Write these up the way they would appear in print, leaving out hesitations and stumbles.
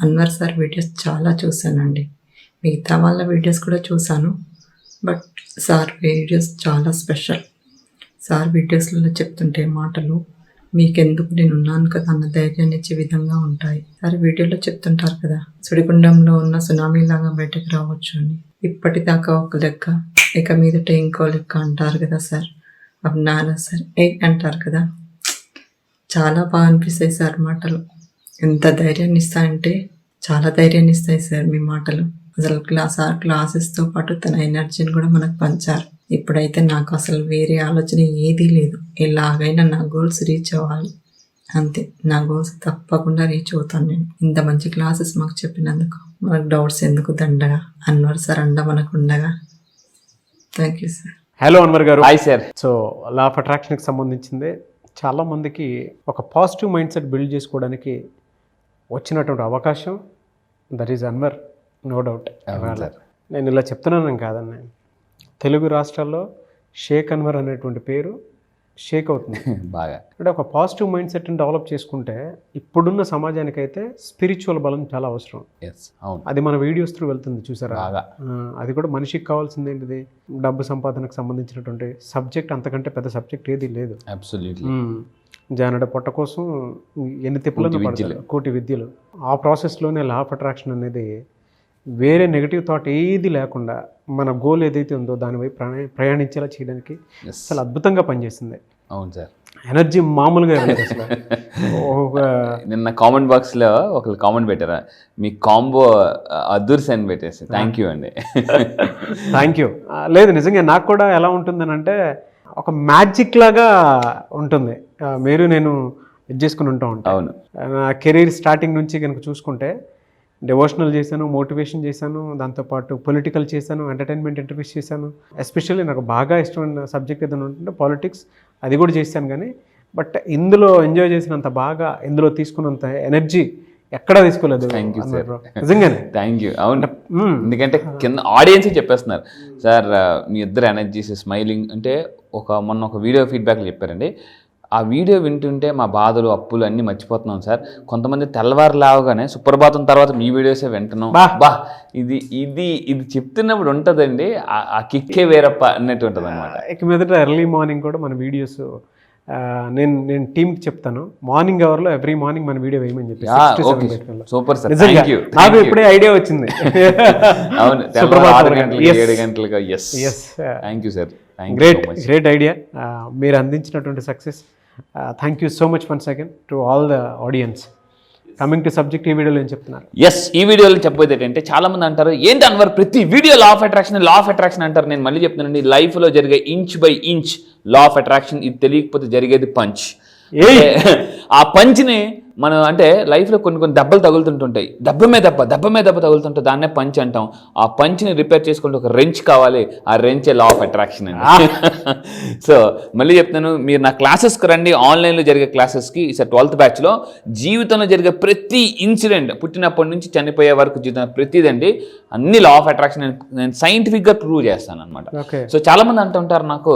Anwar sir videos చాలా చూశానండి. మిగతా వాళ్ళ వీడియోస్ కూడా చూశాను. బట్ సార్ వీడియోస్ చాలా స్పెషల్. సార్ వీడియోస్లలో చెప్తుంటే మాటలు మీకెందుకు నేనున్నాను కదా అన్న ధైర్యాన్ని ఇచ్చే విధంగా ఉంటాయి. సార్ వీడియోలో చెప్తుంటారు కదా, సుడిగుండంలో ఉన్న సునామీలాగా బయటకు రావచ్చు అని. ఇప్పటిదాకా ఒక లెక్క, ఇక మీదట ఇంకో లెక్క అంటారు కదా సార్. అవునారా సార్? అంటారు కదా. చాలా బాగా అనిపిస్తాయి సార్ మాటలు. ఎంత ధైర్యాన్ని ఇస్తాయంటే చాలా ధైర్యాన్ని ఇస్తాయి సార్ మీ మాటలు. అసలు క్లాసెస్తో పాటు తన ఎనర్జీని కూడా మనకు పంచారు. ఇప్పుడైతే నాకు అసలు వేరే ఆలోచన ఏదీ లేదు. ఎలాగైనా నా గోల్స్ రీచ్ అవ్వాలి, అంతే. నా గోల్స్ తప్పకుండా రీచ్ అవుతాను నేను. ఇంత మంచి క్లాసెస్ మాకు చెప్పినందుకు. మనకు డౌట్స్ ఎందుకు దండగా, అన్వర్ సార్ అండ మనకు ఉండగా. Thank you sir. Hello Anwar గారు. Hi sir. So law of అట్రాక్షన్కి సంబంధించింది చాలా మందికి ఒక పాజిటివ్ మైండ్ సెట్ బిల్డ్ చేసుకోవడానికి వచ్చినటువంటి అవకాశం. That is answer, no doubt. నేను ఇలా చెప్తున్నాను కాదన్న, తెలుగు రాష్ట్రాల్లో షేక్ అన్వర్ అనేటువంటి పేరు షేక్ అవుతుంది బాగా. అంటే ఒక పాజిటివ్ మైండ్ సెట్ని డెవలప్ చేసుకుంటే ఇప్పుడున్న సమాజానికైతే స్పిరిచువల్ బలం చాలా అవసరం. అవును, అది మన వీడియోస్ త్రూ వెళ్తుంది చూసారా. బాగా. అది కూడా మనిషికి కావాల్సింది ఏంటిది? డబ్బు సంపాదనకు సంబంధించినటువంటి సబ్జెక్ట్, అంతకంటే పెద్ద సబ్జెక్ట్ ఏది లేదు. అబ్సల్యూట్లీ. జానడ పొట్ట కోసం ఎన్ని తిప్పులను పడతారు, కోటి విద్యలు. ఆ ప్రాసెస్లోనే లా ఆఫ్ అట్రాక్షన్ అనేది వేరే నెగిటివ్ థాట్ ఏది లేకుండా మన గోల్ ఏదైతే ఉందో దానివైపు ప్రయాణించేలా చేయడానికి అసలు అద్భుతంగా పనిచేస్తుంది. అవును సార్. ఎనర్జీ మామూలుగా అసలు. నిన్న కామెంట్ బాక్స్లో ఒకరు కామెంట్ పెట్టారా, మీ కాంబో అదూర్స్ అని పెట్టేసి. థ్యాంక్ యూ అండి. Thank you. లేదు, నిజంగా నాకు కూడా ఎలా ఉంటుందని అంటే ఒక మ్యాజిక్ లాగా ఉంటుంది. మీరు నేను ఇది చేసుకుని ఉంటాం. అవును. నా కెరీర్ స్టార్టింగ్ నుంచి కనుక చూసుకుంటే డివోషనల్ చేశాను, మోటివేషన్ చేశాను, దాంతోపాటు పొలిటికల్ చేశాను, ఎంటర్టైన్మెంట్ ఇంటర్వ్యూస్ చేశాను. ఎస్పెషల్లీ నాకు బాగా ఇష్టమైన సబ్జెక్ట్ ఏదైనా ఉంటుంటే పాలిటిక్స్, అది కూడా చేశాను. కానీ బట్ ఇందులో ఎంజాయ్ చేసినంత బాగా, ఇందులో తీసుకున్నంత ఎనర్జీ ఎక్కడా తీసుకోలేదు. థ్యాంక్ యూ సార్, నిజంగానే థ్యాంక్ యూ. అవును, ఎందుకంటే కింద ఆడియన్సే చెప్పేస్తున్నారు సార్ మీ ఇద్దరు ఎనర్జీస్, స్మైలింగ్ అంటే మొన్న ఒక వీడియో ఫీడ్బ్యాక్లు చెప్పారండి. ఆ వీడియో వింటుంటే మా బాధలు, అప్పులు అన్నీ మర్చిపోతున్నాం సార్. కొంతమంది తెల్లవారు లేవగానే సుప్రభాతం తర్వాత మీ వీడియోసే వింటున్నాం. బా ఇది ఇది ఇది చెప్తున్నప్పుడు ఉంటుందండి, ఆ కిక్కే వేరప్ప అన్నట్టు ఉంటుంది అనమాట. ఇక మీదట ఎర్లీ మార్నింగ్ కూడా మన వీడియోస్ నేను టీమ్కి చెప్తాను, మార్నింగ్ అవర్లో ఎవ్రీ మార్నింగ్ మన వీడియో వేయమని చెప్పి. సూపర్ సార్, నాకు ఇప్పుడే ఐడియా వచ్చింది. అవును, 6 గంటలకు 7 గంటలుగా. Thank you sir. Great idea. మీరు అందించినటువంటి success. Thank you so much once again to all the audience. Coming to subject, ఈ వీడియోలో ఏం చెప్తున్నారు? ఈ వీడియోలో చెప్పబోయేది ఏంటంటే, చాలా మంది అంటారు ఏంటి అన్వర్ ప్రతి వీడియో లా ఆఫ్ అట్రాక్షన్ అంటారు. నేను మళ్ళీ చెప్తున్నానండి, లైఫ్లో జరిగే inch by inch law of attraction. ఇది తెలియకపోతే జరిగేది పంచ్. ఆ పంచ్ని మనం అంటే లైఫ్లో కొన్ని దెబ్బలు తగులుతుంటుంటాయి, దెబ్బ మీద దెబ్బ తగులుతుంటే దాన్నే పంచ్ అంటాం. ఆ పంచ్ని రిపేర్ చేసుకుంటే ఒక రెంచ్ కావాలి, ఆ రెంచే లా ఆఫ్ అట్రాక్షన్ అండి. సో మళ్ళీ చెప్తాను, మీరు నా క్లాసెస్కి రండి, ఆన్లైన్లో జరిగే క్లాసెస్కి. ఈసారి 12th బ్యాచ్లో జీవితంలో జరిగే ప్రతి ఇన్సిడెంట్, పుట్టినప్పటి నుంచి చనిపోయే వరకు జీవితం ప్రతిదండి అన్ని లా ఆఫ్ అట్రాక్షన్ నేను సైంటిఫిక్గా ప్రూవ్ చేస్తాను అనమాట. సో చాలా మంది అంటుంటారు నాకు,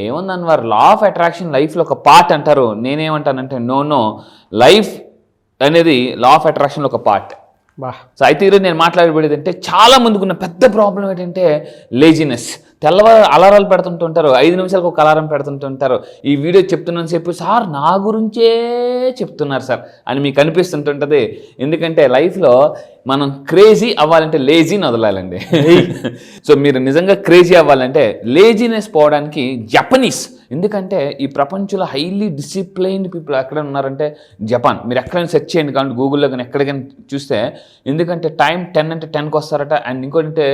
ఏముందని వారు లా ఆఫ్ అట్రాక్షన్ లైఫ్లో ఒక పార్ట్ అంటారు. నేనేమంటానంటే నో, లైఫ్ అనేది లా ఆఫ్ అట్రాక్షన్లో ఒక పార్ట్. సో అయితే ఈరోజు నేను మాట్లాడబడేది అంటే, చాలా మందికి ఉన్న పెద్ద ప్రాబ్లం ఏంటంటే లేజినెస్. తెల్లవారు అలారాలు పెడుతుంటుంటారు, 5 నిమిషాలకు ఒక అలారం పెడుతుంటుంటారు. ఈ వీడియో చెప్తున్నాను చెప్పి సార్ నా గురించే చెప్తున్నారు సార్ అని మీకు అనిపిస్తుంటుంటుంది. ఎందుకంటే లైఫ్లో మనం క్రేజీ అవ్వాలంటే లేజీని వదలాలండి. సో మీరు నిజంగా క్రేజీ అవ్వాలంటే లేజీనెస్ పోవడానికి జపనీస్. ఎందుకంటే ఈ ప్రపంచంలో హైలీ డిసిప్లైన్డ్ పీపుల్ ఎక్కడ ఉన్నారంటే జపాన్. మీరు ఎక్కడైనా సెర్చ్ చేయండి, కానీ గూగుల్లో కానీ ఎక్కడికైనా చూస్తే. ఎందుకంటే టైం 10 అంటే 10కి వస్తారట. అండ్ ఇంకోటంటే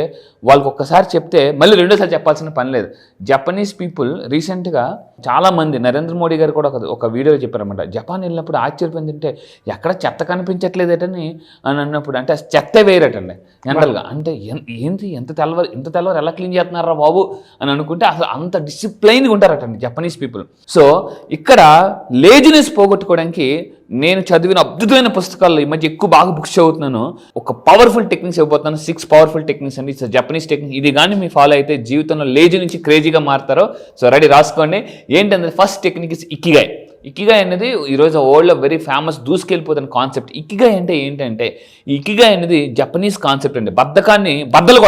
వాళ్ళకి ఒక్కసారి చెప్తే మళ్ళీ రెండోసారి చెప్పాల్సిన పని లేదు. జపనీస్ పీపుల్ రీసెంట్గా చాలామంది, నరేంద్ర మోడీ గారు కూడా ఒక వీడియోలో చెప్పారన్నమాట. జపాన్ వెళ్ళినప్పుడు ఆశ్చర్యపోయింది అంటే ఎక్కడ చెత్త కనిపించట్లేదటని అని అన్నప్పుడు, అంటే చెత్త వేయరటండి జనరల్గా. అంటే ఏంటి ఇంత తెల్లవారు ఎలా క్లీన్ చేస్తున్నారా బాబు అని అనుకుంటే అసలు అంత డిసిప్లైన్గా ఉంటారటండి జపనీస్ పీపుల్. సో ఇక్కడ లేజినెస్ పోగొట్టుకోవడానికి నేను చదివిన అద్భుతమైన పుస్తకాల్లో ఈ మధ్య ఎక్కువ బాగా బుక్స్ చదువుతున్నాను. ఒక పవర్ఫుల్ టెక్నిక్స్ ఇవ్వబోతున్నాను, 6 పవర్ఫుల్ టెక్నిక్స్ అండి. Japanese technique. ఇది కానీ మీరు ఫాలో అయితే జీవితంలో లేజీ నుంచి క్రేజీగా మారుతారో. సో రెడీ, రాసుకోండి. ఏంటంటే first technique is ikigai. Ikigai అనేది ఈరోజు వరల్డ్లో వెరీ ఫేమస్ దూసుకెళ్ళిపోతున్న కాన్సెప్ట్. ఇకిగాయ్ అంటే ఏంటంటే, ఈ ఇకిగాయ్ అనేది జపనీస్ కాన్సెప్ట్ అండి. బద్ధకాన్ని బద్దలు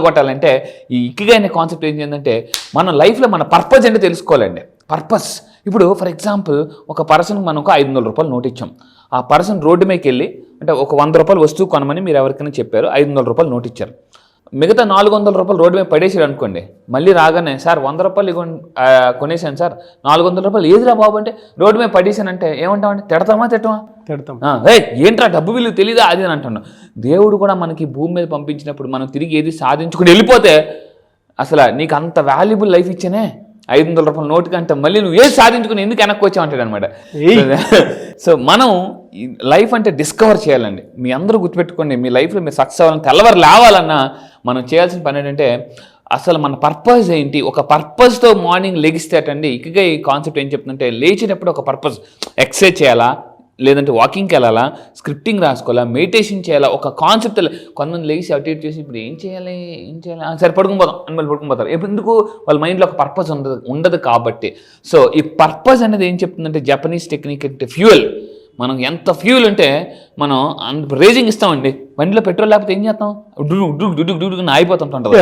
కొట్టాలంటే ఈ ఇకిగాయ్ అనే కాన్సెప్ట్ ఏం చేయాలంటే, మన లైఫ్లో మన పర్పస్ ఏంటో తెలుసుకోవాలండి. పర్పస్. ఇప్పుడు ఫర్ ఎగ్జాంపుల్ ఒక పర్సన్కి మనం ఒక 500 రూపాయలు నోట్ ఇచ్చాం. ఆ పర్సన్ రోడ్డు మీదకి వెళ్ళి అంటే ఒక 100 రూపాయలు వస్తువు కొనమని మీరు ఎవరికైనా చెప్పారు, 500 రూపాయలు నోట్ ఇచ్చారు. మిగతా 400 రూపాయలు రోడ్డు మీద పడేసాడు అనుకోండి. మళ్ళీ రాగానే సార్ 100 రూపాయలు కొనేసాను సార్, 400 రూపాయలు ఏదిరా బాబు అంటే రోడ్డు మీద పడేసానంటే ఏమంటామంటే తిడతాం. ఏంట్రా డబ్బు విలువ తెలీదా అది అని అంటున్నాం. దేవుడు కూడా మనకి భూమి మీద పంపించినప్పుడు మనం తిరిగి ఏది సాధించుకుని వెళ్ళిపోతే అసలు నీకు అంత వాల్యుబుల్ లైఫ్ ఇచ్చానే 500 రూపాయల నోటు కంటే మళ్ళీ నువ్వు ఏది సాధించుకుని ఎందుకు వెనక్కి వచ్చావు అంటాడు అనమాట. సో మనం లైఫ్ అంటే డిస్కవర్ చేయాలండి. మీ అందరూ గుర్తుపెట్టుకోండి, మీ లైఫ్లో మీరు సక్సెస్ అవ్వాలని తెల్లవారు లేవాలన్నా మనం చేయాల్సిన పని ఏంటంటే అసలు మన పర్పస్ ఏంటి. ఒక పర్పస్తో మార్నింగ్ లెగిస్తే అటండి ఇక ఈ కాన్సెప్ట్ ఏం చెప్తుందంటే, లేచినప్పుడు ఒక పర్పస్, ఎక్సర్సైజ్ చేయాలా, లేదంటే వాకింగ్కి వెళ్ళాలా, స్క్రిప్టింగ్ రాసుకోవాలా, మెడిటేషన్ చేయాలా, ఒక కాన్సెప్ట్. కొంతమంది లేచి అటు ఇటు చేసి ఇప్పుడు ఏం చేయాలి సరే పడుకుని పోదాం అని మళ్ళీ పడుకుని పోతారు. ఎందుకు వాళ్ళ మైండ్లో ఒక పర్పస్ ఉండదు కాబట్టి. సో ఈ పర్పస్ అనేది ఏం చెప్తుందంటే, జపనీస్ టెక్నిక్ అంటే ఫ్యూయల్. మనం ఎంత ఫ్యూయల్ ఉంటే మనం రేజింగ్ ఇస్తామండి. బండిలో పెట్రోల్ లేకపోతే ఏం చేస్తాం, డుడుగు ఆగిపోతుంటుంది.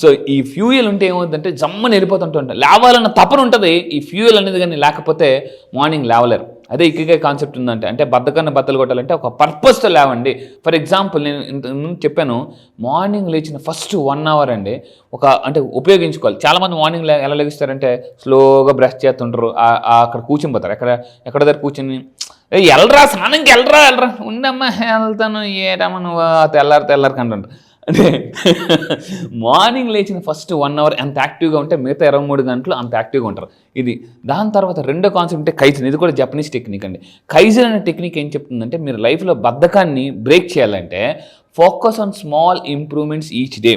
సో ఈ ఫ్యూయల్ ఉంటే ఏమవుతుందంటే జమ్మని వెళ్ళిపోతుంటుంది. లేవాలన్న తపన ఉంటుంది. ఈ ఫ్యూయల్ అనేది కానీ లేకపోతే మార్నింగ్ లేవలేరు. అదే ఇకిగాయ్ కాన్సెప్ట్ ఉందంటే, అంటే బద్దకాన్ని బద్దలు కొట్టాలంటే ఒక పర్పస్తో లేవండి. ఫర్ ఎగ్జాంపుల్ నేను ఇంతకుముందు చెప్పాను, మార్నింగ్ లేచిన ఫస్ట్ 1 అవర్ అండి అంటే ఉపయోగించుకోవాలి. చాలామంది మార్నింగ్ ఎలా లెగిస్తారంటే స్లోగా బ్రష్ చేస్తుంటారు, అక్కడ కూర్చుని పోతారు. ఎక్కడ దగ్గర కూర్చొని వెళ్ళరా స్నానంకి వెళ్ళరా ఉండమ్మా వెళ్తాను ఏటమ్మా నువ్వు తెల్లారు కంటుంటారు. అంటే మార్నింగ్ లేచిన ఫస్ట్ 1 అవర్ ఎంత యాక్టివ్గా ఉంటే మిగతా 23 గంటలు అంత యాక్టివ్గా ఉంటారు. ఇది దాని తర్వాత రెండో కాన్సెప్ట్ అంటే కైజన్. ఇది కూడా జపనీస్ టెక్నిక్ అండి. కైజన్ అనే టెక్నిక్ ఏం చెప్తుందంటే, మీరు లైఫ్లో బద్ధకాన్ని బ్రేక్ చేయాలంటే focus on small improvements each day.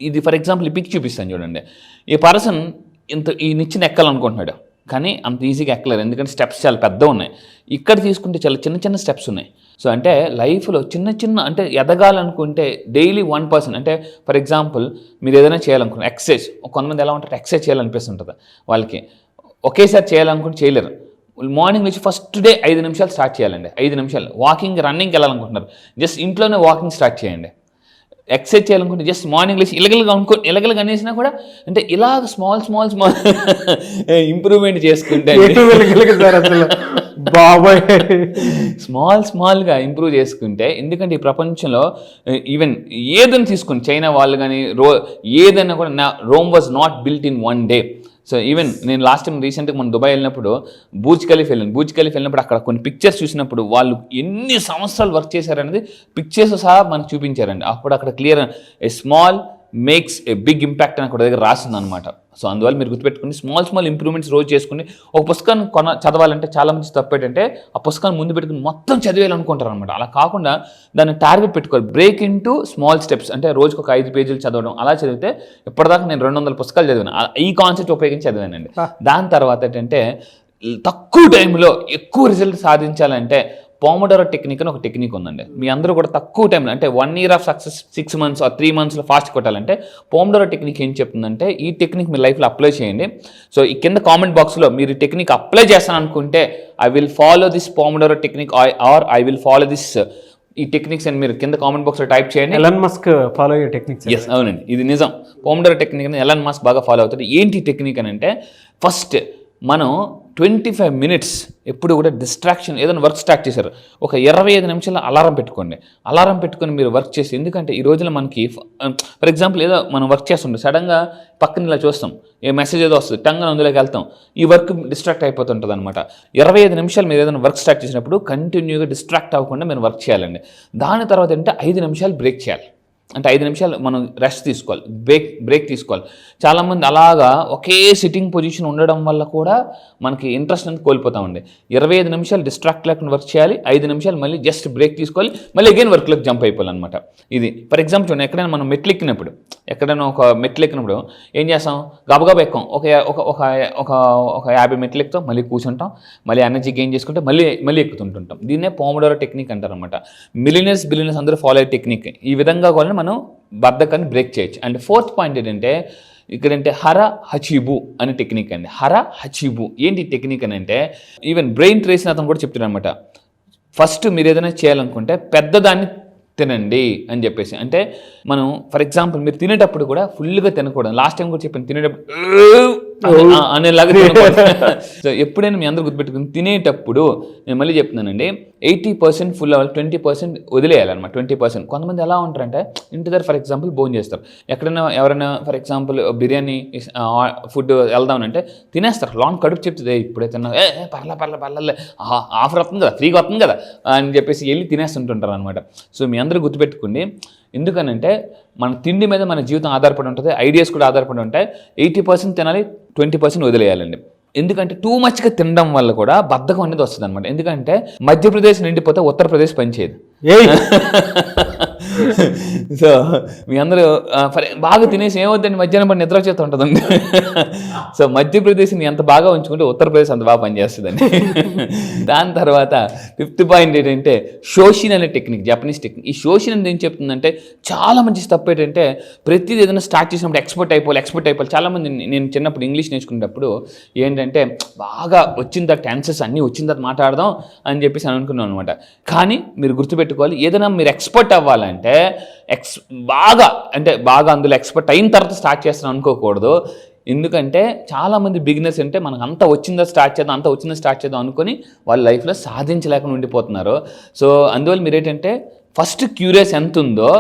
ఇది ఫర్ ఎగ్జాంపుల్ ఈ పిక్ చూపిస్తాను చూడండి. ఈ పర్సన్ ఈ నిచ్చెన ఎక్కాలనుకుంటున్నాడు, కానీ అంత ఈజీగా ఎక్కలేరు, ఎందుకంటే స్టెప్స్ చాలా పెద్దగా ఉన్నాయి. ఇక్కడ తీసుకుంటే చాలా చిన్న స్టెప్స్ ఉన్నాయి. సో అంటే లైఫ్లో చిన్న అంటే ఎదగాలనుకుంటే డైలీ 1%, అంటే ఫర్ ఎగ్జాంపుల్ మీరు ఏదైనా చేయాలనుకుంటే ఎక్సర్సైజ్. కొంతమంది ఎలా ఉంటారు, ఎక్సర్సైజ్ చేయాలనిపిస్తుంటుంది వాళ్ళకి, ఒకేసారి చేయాలనుకుంటే చేయలేరు. మార్నింగ్ నుంచి ఫస్ట్ డే 5 నిమిషాలు స్టార్ట్ చేయాలండి. 5 నిమిషాలు వాకింగ్, రన్నింగ్కి వెళ్ళాలనుకుంటున్నారు, జస్ట్ ఇంట్లోనే వాకింగ్ స్టార్ట్ చేయండి. ఎక్సర్సైజ్ చేయాలనుకుంటే జస్ట్ మార్నింగ్ లేచి ఇలగలుగా అనేసినా కూడా అంటే ఇలా స్మాల్ ఇంప్రూవ్మెంట్ చేసుకుంటే స్మాల్గా ఇంప్రూవ్ చేసుకుంటే, ఎందుకంటే ఈ ప్రపంచంలో ఈవెన్ ఏదైనా తీసుకుని చైనా వాళ్ళు కానీ ఏదైనా కూడా Rome was not built in 1 day. So even నేను లాస్ట్ టైం రీసెంట్గా మనం దుబాయ్ వెళ్ళినప్పుడు బూర్జ్ ఖలీఫా వెళ్ళినప్పుడు అక్కడ కొన్ని పిక్చర్స్ చూసినప్పుడు వాళ్ళు ఎన్ని సంవత్సరాలు వర్క్ చేశారనేది పిక్చర్స్ సహా మనకు చూపించారండి. అప్పుడు అక్కడ clear a small makes a big impact అని అక్కడ దగ్గర రాసింది అనమాట. సో అందువల్ల మీరు గుర్తుపెట్టుకుని స్మాల్ ఇంప్రూవ్మెంట్స్ రోజు చేసుకుని, ఒక పుస్తకాన్ని చదవాలంటే చాలా మంది తప్పేటంటే ఆ పుస్తకాన్ని ముందు పెట్టుకుని మొత్తం చదివేయాలనుకుంటారు అనమాట. అలా కాకుండా దాన్ని టార్గెట్ పెట్టుకోవాలి. బ్రేక్ ఇంటూ స్మాల్ స్టెప్స్, అంటే రోజుకు ఒక 5 పేజీలు చదవడం. అలా చదివితే ఇప్పటిదాకా నేను 200 పుస్తకాలు చదివాను. ఈ కాన్సెప్ట్ ఉపయోగించి చదివానండి. దాని తర్వాత ఏంటంటే తక్కువ టైంలో ఎక్కువ రిజల్ట్ సాధించాలంటే పోమోడోరో టెక్నిక్ అని ఒక టెక్నిక్ ఉందండి. మీ అందరూ కూడా తక్కువ టైంలో అంటే 1 year of success 6 months or 3 monthsలో ఫాస్ట్ కొట్టాలంటే పోమోడోరో టెక్నిక్ ఏం చెప్తుందంటే, ఈ టెక్నిక్ మీ లైఫ్లో అప్లై చేయండి. సో ఈ కింద కామెంట్ బాక్స్లో మీరు ఈ టెక్నిక్ అప్లై చేస్తాను అనుకుంటే I will follow this pomodoro technique or I will follow this ఈ టెక్నిక్స్ అని మీరు కింద కామెంట్ బాక్స్లో టైప్ చేయండి. ఎలాన్ మస్క్ ఫాలో అయ్యే టెక్నిక్స్. ఎస్, అవునండి, ఇది నిజం. పోమోడోరో టెక్నిక్ అని ఎలాన్ మస్క్ బాగా ఫాలో అవుతాడు. ఏంటి టెక్నిక్ అని అంటే, ఫస్ట్ మనం 25 minutes ఎప్పుడు కూడా డిస్ట్రాక్షన్, ఏదైనా వర్క్ స్టార్ట్ చేశారు, ఒక 25 నిమిషాల అలారం పెట్టుకొని మీరు వర్క్ చేసి. ఎందుకంటే ఈ రోజున మనకి ఫర్ ఎగ్జాంపుల్ ఏదో మనం వర్క్ చేస్తుంటే సడన్గా పక్కన ఇలా చూస్తాం, ఏ మెసేజ్ ఏదో వస్తుంది, టంగా అందులోకి వెళ్తాం, ఈ వర్క్ డిస్ట్రాక్ట్ అయిపోతుంటుంది అనమాట. 25 నిమిషాలు మీరు ఏదైనా వర్క్ స్టార్ట్ చేసినప్పుడు కంటిన్యూగా డిస్ట్రాక్ట్ అవ్వకుండా మీరు వర్క్ చేయాలండి. దాని తర్వాత ఏంటంటే 5 నిమిషాలు బ్రేక్ చేయాలి. అంటే 5 నిమిషాలు మనం రెస్ట్ తీసుకోవాలి, బ్రేక్ తీసుకోవాలి. చాలామంది అలాగా ఒకే సిట్టింగ్ పొజిషన్ ఉండడం వల్ల కూడా మనకి ఇంట్రెస్ట్ అనేది కోల్పోతామండి. 25 నిమిషాలు డిస్ట్రాక్ట్ లేకుండా వర్క్ చేయాలి, 5 నిమిషాలు మళ్ళీ జస్ట్ బ్రేక్ తీసుకోవాలి, మళ్ళీ అగైన్ వర్క్లోకి జంప్ అయిపోవాలన్నమాట. ఇది ఫర్ ఎగ్జాంపుల్ చూడండి, ఎక్కడైనా మనం మెట్లు ఎక్కినప్పుడు ఏం చేస్తాం, గబగబా ఎక్కాం, ఒక 50 మెట్లు ఎక్కుతాం, మళ్ళీ కూర్చుంటాం, మళ్ళీ ఎనర్జీ గెయిన్ చేసుకుంటే మళ్ళీ ఎక్కుతుంటుంటాం. దీన్నే పోమోడోరో టెక్నిక్ అంటారనమాట. బిలియనర్స్ అందరూ ఫాలో అయ్యే టెక్నిక్. ఈ విధంగా కూడా మనం బద్ధకాన్ని బ్రేక్ చేయొచ్చు. అండ్ 4th పాయింట్ ఏంటంటే, ఇక్కడంటే హర హచిబు అనే టెక్నిక్ అండి. హర హచిబు ఏంటి టెక్నిక్ అని అంటే ఈవెన్ బ్రెయిన్ ట్రేస్ అతను కూడా చెప్తున్నాడు అనమాట. ఫస్ట్ మీరు ఏదైనా చేయాలనుకుంటే పెద్దదాన్ని తినండి అని చెప్పేసి. అంటే మనం ఫర్ ఎగ్జాంపుల్ మీరు తినేటప్పుడు కూడా ఫుల్గా తినకూడదు. లాస్ట్ టైం కూడా చెప్పాను, తినేటప్పుడు అనేలాగా తినకూడదు. సో ఎప్పుడైనా మీ అందరూ గుర్తుపెట్టుకుని తినేటప్పుడు నేను మళ్ళీ చెప్తున్నానండి, 80% ఫుల్ అవ్వాలి, 20% వదిలేయాలన్నమాట. 20%. కొంతమంది ఎలా ఉంటారంటే ఇంటి దగ్గర ఫర్ ఎగ్జాంపుల్ భోజనం చేస్తారు, ఎక్కడైనా ఎవరైనా ఫర్ ఎగ్జాంపుల్ బిర్యానీ ఫుడ్ వెళ్దామనంటే తినేస్తారు. లాంగ్ కడుపు చెప్తుంది, ఇప్పుడే తిన్నా పర్లే ఆఫర్ వస్తుంది కదా, ఫ్రీగా వస్తుంది కదా అని చెప్పేసి వెళ్ళి తినేస్తుంటుంటారు అనమాట. సో మీ అందరూ గుర్తుపెట్టుకోండి, ఎందుకనంటే మన తిండి మీద మన జీవితం ఆధారపడి ఉంటుంది, ఐడియాస్ కూడా ఆధారపడి ఉంటాయి. 80% తినాలి, 20% వదిలేయాలండి. ఎందుకంటే టూ మచ్గా తినడం వల్ల కూడా బద్ధకం అనేది వస్తుంది అనమాట. ఎందుకంటే మధ్యప్రదేశ్ నిండిపోతే ఉత్తరప్రదేశ్ పనిచేయదు. సో మీ అందరూ బాగా తినేసి ఏమవుతుందండి, మధ్యాహ్నం పడి నిద్ర చేస్తూ ఉంటుందండి. సో మధ్యప్రదేశ్ని ఎంత బాగా ఉంచుకుంటే ఉత్తరప్రదేశ్ అంత బాగా పనిచేస్తుందండి. దాని తర్వాత 5th పాయింట్ ఏంటంటే షోషిన్ అనే టెక్నిక్, జపనీస్ టెక్నిక్. ఈ షోషిన్ అనేది ఏం చెప్తుందంటే చాలా మంచి తప్పు ఏంటంటే ప్రతిదీ ఏదైనా స్టార్ట్ చేసినప్పుడు ఎక్స్పర్ట్ అయిపోవాలి. చాలామంది నేను చిన్నప్పుడు ఇంగ్లీష్ నేర్చుకునేటప్పుడు ఏంటంటే బాగా వచ్చిన తర్వాత టెన్సెస్ అన్నీ వచ్చిన తర్వాత మాట్లాడదాం అని చెప్పేసి అనుకున్నాను అనమాట. కానీ మీరు గుర్తుపెట్టుకోవాలి, ఏదైనా మీరు ఎక్స్పర్ట్ అవ్వాలంటే బాగా అందులో ఎక్స్పర్ట్ అయిన తర్వాత స్టార్ట్ చేస్తాను అనుకోకూడదు. ఎందుకంటే చాలామంది బిగినర్స్ అంటే మనకు అంత వచ్చిందా స్టార్ట్ చేద్దాం అనుకొని వాళ్ళ లైఫ్లో సాధించలేకుండా ఉండిపోతున్నారు. సో అందువల్ల మీరు ఏంటంటే ఫస్ట్ క్యూరియస్ ఎంత ఉందో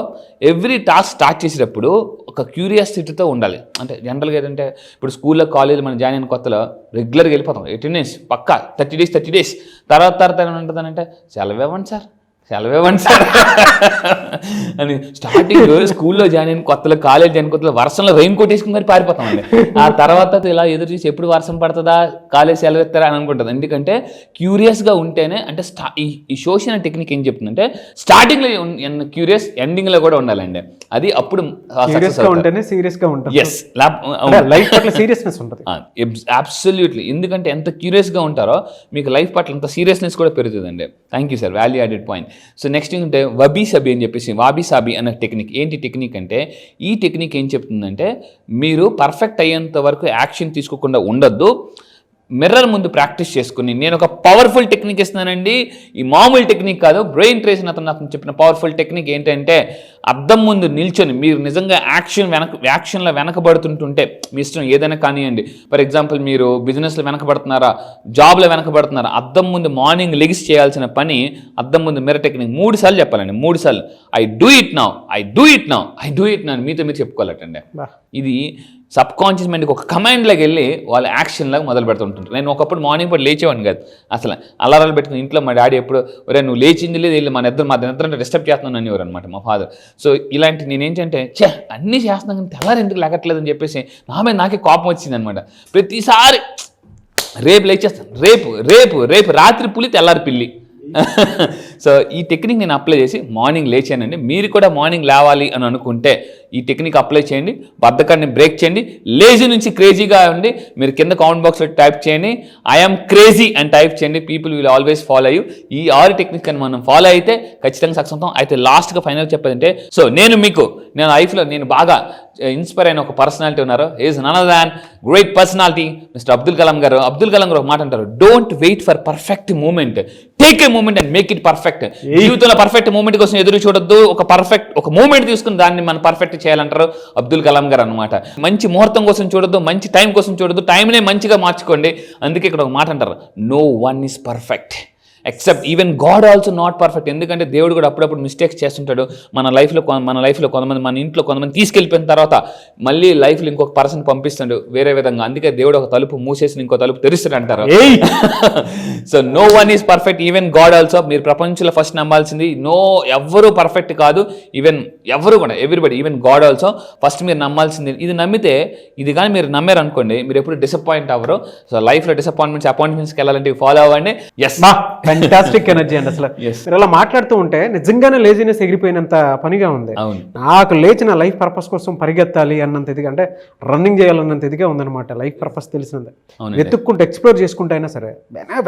ఎవ్రీ టాస్క్ స్టార్ట్ చేసేటప్పుడు ఒక క్యూరియాసిటీతో ఉండాలి. అంటే జనరల్గా ఏంటంటే ఇప్పుడు స్కూల్లో కాలేజీలో మనం జాయిన్ అయిన కొత్తలో రెగ్యులర్గా వెళ్ళిపోతాం, అటెండెన్స్ పక్కా 30 days. తర్వాత ఏమంటుందనంటే సెలవివ్వండి సార్ అని స్టార్టింగ్ స్కూల్లో జాయిన్ అయిన కొత్తలో, కాలేజ్ జాయిన్ కొత్తలో వర్షంలో రెయిన్ కోట్ వేసుకుని మరి పారిపోతామండి. ఆ తర్వాత ఇలా ఎదురు చూసి ఎప్పుడు వర్షం పడుతుందా, కాలేజ్ సెలవు ఇస్తారా అని అనుకుంటుంది. ఎందుకంటే క్యూరియస్గా ఉంటేనే, అంటే ఈ సోషల్ టెక్నిక్ ఏం చెప్తుందంటే స్టార్టింగ్లో క్యూరియస్, ఎండింగ్లో కూడా ఉండాలండి. అది అప్పుడు సీరియస్గా ఉంటాం. ఎస్, లైఫ్ పట్ల సీరియస్నెస్ ఉంటుంది. అబ్సల్యూట్లీ. ఎందుకంటే ఎంత క్యూరియస్గా ఉంటారో మీకు లైఫ్ పట్ల అంత సీరియస్నెస్ కూడా పెరుగుతుందండి. Thank you sir, value added point. So next ఏంటంటే వాబీ సాబీ అనే టెక్నిక్. ఏంటి టెక్నిక్ అంటే ఈ టెక్నిక్ ఏం చెప్తుందంటే మీరు పర్ఫెక్ట్ అయ్యేంత వరకు యాక్షన్ తీసుకోకుండా ఉండొద్దు. మిర్రర్ ముందు ప్రాక్టీస్ చేసుకుని, నేను ఒక పవర్ఫుల్ టెక్నిక్ ఇస్తున్నానండి, ఈ మామూలు టెక్నిక్ కాదు, బ్రెయిన్ ట్రేస్ అతను చెప్పిన పవర్ఫుల్ టెక్నిక్ ఏంటంటే అద్దం ముందు నిల్చొని మీరు నిజంగా యాక్షన్లో వెనకబడుతుంటుంటే మీ ఇష్టం ఏదైనా కానివ్వండి. ఫర్ ఎగ్జాంపుల్ మీరు బిజినెస్లో వెనకబడుతున్నారా, జాబ్లో వెనకబడుతున్నారా, అద్దం ముందు మార్నింగ్ లెగిసి చేయాల్సిన పని అద్దం ముందు మిర్రర్ టెక్నిక్ 3 సార్లు చెప్పాలండి. 3 సార్లు ఐ డూ ఇట్ నౌ అని మీతో మీరు చెప్పుకోవాలటండి. ఇది సబ్ కాన్షియస్ మైండ్కి ఒక కమాండ్లోకి వెళ్ళి వాళ్ళ యాక్షన్లాగా మొదలు పెడుతుంటారు. నేను ఒకప్పుడు మార్నింగ్ పూట లేచేవాడిని కాదు, అసలు అలారాలు పెట్టుకుని ఇంట్లో మా డాడీ ఎప్పుడు ఒరే నువ్వు లేచింది లేదు వెళ్ళి మా నిద్ర డిస్టర్బ్ చేస్తున్నాను అనేవారు అనమాట మా ఫాదర్. సో ఇలాంటి నేనేంటంటే అన్నీ చేస్తున్నాను కానీ తెల్లారి ఎందుకు లేకట్లేదు అని చెప్పేసి నాకే కోపం వచ్చింది అనమాట. ప్రతిసారి రేపు లేచేస్తాను, రేపు రాత్రి పులి తెల్లారి పిల్లి. సో ఈ టెక్నిక్ నేను అప్లై చేసి మార్నింగ్ లేచానండి. మీరు కూడా మార్నింగ్ లేవాలి అని అనుకుంటే ఈ టెక్నిక్ అప్లై చేయండి, బద్ధకాన్ని బ్రేక్ చేయండి, లేజీ నుంచి క్రేజీగా ఉండి మీరు కింద కామెంట్ బాక్స్లో టైప్ చేయండి ఐఎమ్ క్రేజీ అని టైప్ చేయండి. People will always follow you. ఈ 6 టెక్నిక్ అని మనం ఫాలో అయితే ఖచ్చితంగా సక్సెస్ అవుతాం. అయితే లాస్ట్గా ఫైనల్ చెప్పేదంటే, సో నేను లైఫ్లో నేను బాగా ఇన్స్పైర్ అయిన ఒక పర్సనాలిటీ ఉన్నారు. Is none other than great personality mister Abdul Kalam గారు. అబ్దుల్ కలాం గారు ఒక మాట అంటారు, don't wait for perfect moment, take a moment and make it perfect. జీవితంలో పర్ఫెక్ట్ మూమెంట్ కోసం ఎదురు చూడొద్దు, ఒక మూమెంట్ తీసుకుని దాన్ని మనం పర్ఫెక్ట్ చేయాలంటారు అబ్దుల్ కలాం గారు అనమాట. మంచి ముహూర్తం కోసం చూడొద్దు, మంచి టైం కోసం చూడొద్దు, టైంనే మంచిగా మార్చుకోండి. అందుకే ఇక్కడ ఒక మాట అంటారు, no one is perfect except even God also not perfect. ఎందుకంటే దేవుడు కూడా అప్పుడప్పుడు మిస్టేక్స్ చేస్తుంటాడు మన లైఫ్లో కొంతమంది, మన ఇంట్లో కొంతమంది తీసుకెళ్ళిపోయిన తర్వాత మళ్ళీ లైఫ్లో ఇంకొక పర్సన్ పంపిస్తాడు వేరే విధంగా. అందుకే దేవుడు ఒక తలుపు మూసేసి ఇంకో తలుపు తెరుస్తాడు అంటారు. So no one is perfect, even God also. మీరు ప్రపంచంలో ఫస్ట్ నమ్మాల్సింది ఎవ్వరూ పర్ఫెక్ట్ కాదు, ఈవెన్ ఎవరు కూడా, everybody, even God also. First మీరు నమ్మాల్సింది ఇది. నమ్మితే ఇది కానీ మీరు నమ్మారు అనుకోండి, మీరు ఎప్పుడు డిసప్పాయింట్ అవ్వరు. సో లైఫ్లో అపాయింట్మెంట్స్కి వెళ్ళాలంటే ఫాలో అవ్వండి. ఎస్, ఫ్యాంటాస్టిక్ ఎనర్జీ అండి అసలు. Yes. మీరు అలా మాట్లాడుతూ ఉంటే నిజంగానే లేజినెస్ ఎగిరిపోయినంత పనిగా ఉంది. అవును. నాకు లేచిన లైఫ్ పర్పస్ కోసం పరిగెత్తాలి అన్నంత ఇదిగా, అంటే రన్నింగ్ చేయాలన్నంత ఇదిగా ఉందన్నమాట. లైఫ్ పర్పస్ తెలిసింది, అవునండి. వెతుక్కుంటూ ఎక్స్ప్లోర్ చేసుకుంటే అయినా సరే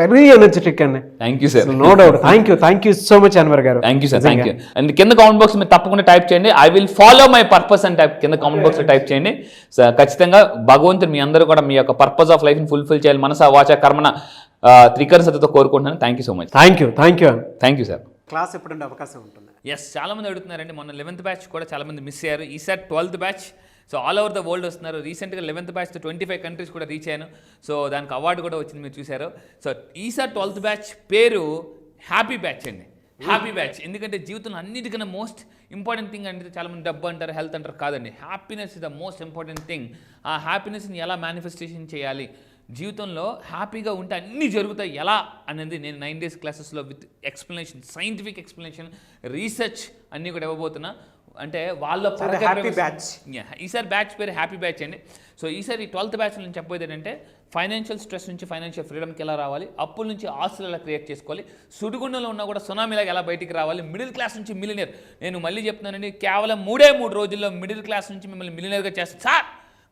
వెరీ ఎనర్జెటిక్ అండి. Thank you sir. No doubt. Thank you so much Anwar గారు. Thank you sir. Thank you. And కింద కామెంట్ బాక్స్ మీరు తప్పకుండా టైప్ చేయండి, I will follow my purpose అని కింద కామెంట్ బాక్స్ లో టైప్ చేయండి. సో ఖచ్చితంగా భగవంతుడు మీ అందరూ కూడా మీ యొక్క పర్పస్ ఆఫ్ లైఫ్ ని ఫుల్ఫిల్ చేయాలి, మనస వాచ కర్మన త్రికరసతతో కోరుకుంటున్నాను. Thank you so much. Thank you sir. Class ఎప్పుడంటే అవకాశం ఉంటుంది? ఎస్, చాలా మంది అడుగుతున్నారండి. మొన్న 11th బ్యాచ్ కూడా చాలా మంది మిస్ అయ్యారు. ఈసారి 12th batch. So all over the world వస్తున్నారు. రీసెంట్గా 11th బ్యాచ్తో 25 కంట్రీస్ కూడా రీచ్ అయ్యాను. సో దానికి అవార్డు కూడా వచ్చింది, మీరు చూశారు. సో ఈసారి 12th బ్యాచ్ పేరు హ్యాపీ బ్యాచ్ అండి. హ్యాపీ బ్యాచ్ ఎందుకంటే జీవితంలో అన్నిటికన్నా మోస్ట్ ఇంపార్టెంట్ థింగ్ అంటే చాలామంది డబ్బు అంటారు, హెల్త్ అంటారు. కాదండి, happiness is the most important thing. ఆ హ్యాపీనెస్ని ఎలా మేనిఫెస్టేషన్ చేయాలి, జీవితంలో హ్యాపీగా ఉంటే అన్నీ జరుగుతాయి ఎలా అనేది నేను 9 days క్లాసెస్లో with explanation, scientific explanation, research అన్నీ కూడా ఇవ్వబోతున్నా. అంటే వాళ్ళ హ్యాపీ బ్యాచ్. ఈసారి బ్యాచ్ పేరు హ్యాపీ బ్యాచ్ అండి. సో ఈసారి 12th బ్యాచ్ నుంచి చెప్పబోయేది ఏంటంటే ఫైనాన్షియల్ స్ట్రెస్ నుంచి ఫైనాన్షియల్ ఫ్రీడమ్కి ఎలా రావాలి, అప్పుల నుంచి ఆస్తులు ఎలా క్రియేట్ చేసుకోవాలి, సుడిగుండంలో ఉన్నా కూడా సునామీలాగా ఎలా బయటికి రావాలి, మిడిల్ క్లాస్ నుంచి మిలినియర్. నేను మళ్ళీ చెప్తున్నానండి, కేవలం 3 రోజుల్లో మిడిల్ క్లాస్ నుంచి మిమ్మల్ని మిలినియర్గా చేస్తాను సార్.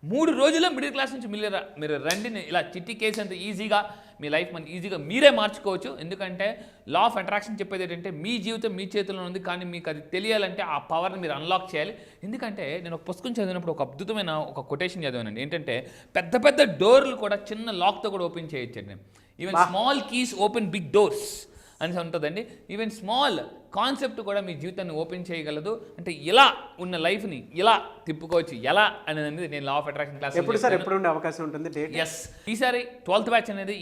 3 రోజుల్లో మిడిల్ క్లాస్ నుంచి మిలియనర్. మీరు రండి, ఇలా చిట్టి కేసు అంత ఈజీగా మీ లైఫ్ మన ఈజీగా మీరే మార్చుకోవచ్చు. ఎందుకంటే లా ఆఫ్ అట్రాక్షన్ చెప్పేది ఏంటంటే మీ జీవితం మీ చేతిలో ఉంది, కానీ మీకు అది తెలియాలంటే ఆ పవర్ని మీరు అన్లాక్ చేయాలి. ఎందుకంటే నేను ఒక పుస్తకం చదివినప్పుడు ఒక అద్భుతమైన ఒక కొటేషన్ చదివానండి. ఏంటంటే పెద్ద పెద్ద డోర్లు కూడా చిన్న లాక్తో కూడా ఓపెన్ చేయొచ్చండి. Even small keys open big doors అని ఉంటుందండి. ఈవెన్ స్మాల్ కాన్సెప్ట్ కూడా మీ జీవితాన్ని ఓపెన్ చేయగలదు. అంటే ఇలా ఉన్న లైఫ్ని ఇలా తిప్పుకోవచ్చు ఎలా అనేది నేను లా ఆఫ్ అట్రాక్షన్ క్లాస్ ఎప్పుడు ఉండే అవకాశం ఉంటుంది? ఎస్, ఈసారి 12th బ్యాచ్ అనేది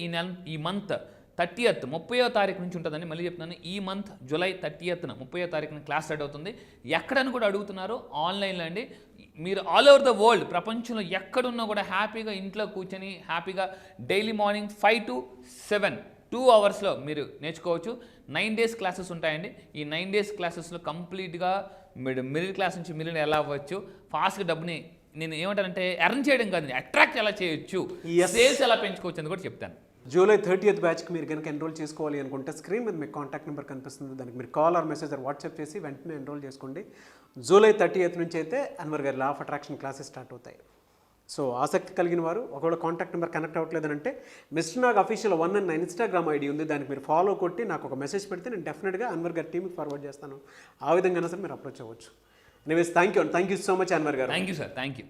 ఈ మంత్ 30th 30వ తారీఖు నుంచి ఉంటుందండి. మళ్ళీ చెప్తున్నాను, ఈ మంత్ జూలై 30th 30వ తారీఖున క్లాస్ స్టార్ట్ అవుతుంది. ఎక్కడని కూడా అడుగుతున్నారు, ఆన్లైన్లో అండి. మీరు ఆల్ ఓవర్ ద వరల్డ్, ప్రపంచంలో ఎక్కడున్నా కూడా హ్యాపీగా ఇంట్లో కూర్చొని హ్యాపీగా డైలీ మార్నింగ్ 5 to 7 2 hours మీరు నేర్చుకోవచ్చు. 9 days క్లాసెస్ ఉంటాయండి. ఈ 9 days క్లాసెస్లో కంప్లీట్గా మిడిల్ క్లాస్ నుంచి మిలియన్ ఎలా అవ్వచ్చు, ఫాస్ట్గా డబ్బుని నేను ఏమంటానంటే ఎర్న్ చేయడం కాదు, అట్రాక్ట్ ఎలా చేయొచ్చు, సేల్స్ ఎలా పెంచుకోవచ్చు అని కూడా చెప్తాను. జూలై 30th బ్యాచ్కి మీరు కనుక ఎన్రోల్ చేసుకోవాలి అనుకుంటే స్క్రీన్ మీద మీకు కాంటాక్ట్ నెంబర్ కనిపిస్తుంది, దానికి మీరు call or message or WhatsApp చేసి వెంటనే ఎన్రోల్ చేసుకోండి. జూలై 30th నుంచి అయితే అన్వర్ గారి law of attraction classes start అవుతాయి. సో ఆసక్తి కలిగిన వారు ఒకవేళ కాంటాక్ట్ నెంబర్ కనెక్ట్ అవ్వట్లేదంటే మిస్టర్ నాగ్ అఫీషియల్ 1 అని నా ఇన్స్టాగ్రామ్ ఐడి ఉంది, దానికి మీరు ఫాలో కొట్టి నాకు ఒక మెసేజ్ పెడితే నేను డెఫినెట్గా అన్వర్ గారి టీమ్కి ఫార్వర్డ్ చేస్తాను. ఆ విధంగా సరే మీరు అప్రోచ్ అవ్వచ్చు. Anyways thank you so much Anwar గారు. Thank you sir. Thank you.